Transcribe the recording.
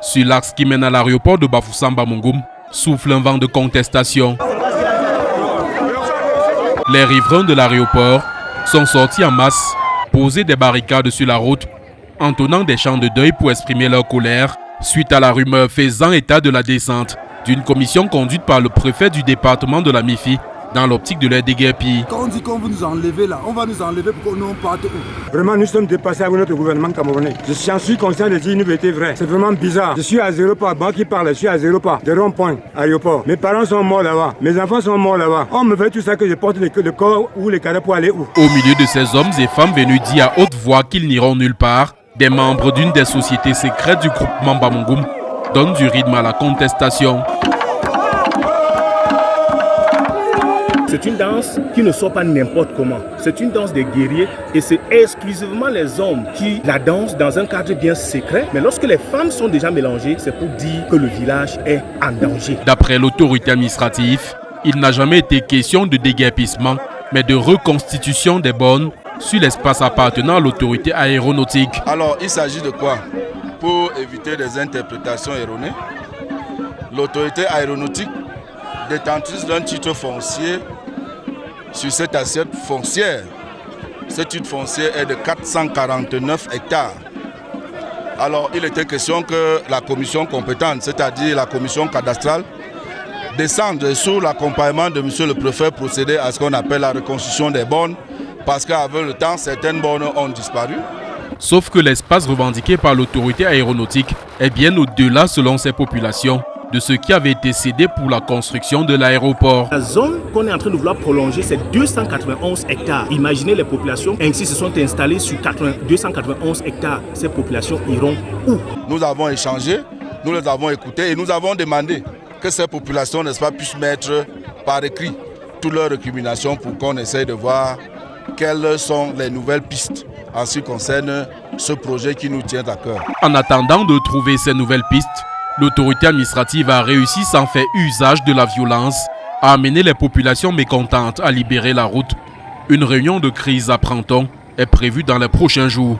Sur l'axe qui mène à l'aéroport de Bafoussam-Bamougoum, souffle un vent de contestation. Les riverains de l'aéroport sont sortis en masse, poser des barricades sur la route, entonnant des chants de deuil pour exprimer leur colère suite à la rumeur faisant état de la descente d'une commission conduite par le préfet du département de la MIFI dans l'optique de leur déguerpir. Quand on dit qu'on veut nous enlever là, on va nous enlever pour qu'on parte où? Vraiment, nous sommes dépassés avec notre gouvernement camerounais. Je suis conscient de dire une vérité vraie. C'est vraiment bizarre. Je suis à 0 pas, moi qui parle, je suis à 0 pas de rond-point, aéroport. Mes parents sont morts là-bas, mes enfants sont morts là-bas. On me fait tout ça que je porte le corps ou les cadavres pour aller où? Au milieu de ces hommes et femmes venus dire à haute voix qu'ils n'iront nulle part, des membres d'une des sociétés secrètes du groupement Bamougoum donnent du rythme à la contestation. C'est une danse qui ne sort pas n'importe comment. C'est une danse des guerriers et c'est exclusivement les hommes qui la dansent dans un cadre bien secret. Mais lorsque les femmes sont déjà mélangées, c'est pour dire que le village est en danger. D'après l'autorité administrative, il n'a jamais été question de déguerpissement, mais de reconstitution des bornes sur l'espace appartenant à l'autorité aéronautique. Alors, il s'agit de quoi? Pour éviter des interprétations erronées, l'autorité aéronautique, détentrice d'un titre foncier sur cette assiette foncière. Cette titre foncière est de 449 hectares. Alors, il était question que la commission compétente, c'est-à-dire la commission cadastrale, descende sous l'accompagnement de M. le préfet procéder à ce qu'on appelle la reconstitution des bornes, parce qu'avec le temps, certaines bornes ont disparu. Sauf que l'espace revendiqué par l'autorité aéronautique est bien au-delà, selon ces populations, de ce qui avait été cédé pour la construction de l'aéroport. La zone qu'on est en train de vouloir prolonger, c'est 291 hectares. Imaginez les populations ainsi se sont installées sur 291 hectares. Ces populations iront où? Nous avons échangé, nous les avons écoutés et nous avons demandé que ces populations, n'est-ce pas, puissent mettre par écrit toutes leurs récriminations pour qu'on essaye de voir quelles sont les nouvelles pistes en ce qui concerne ce projet qui nous tient à cœur. En attendant de trouver ces nouvelles pistes, l'autorité administrative a réussi sans faire usage de la violence à amener les populations mécontentes à libérer la route. Une réunion de crise à Printemps est prévue dans les prochains jours.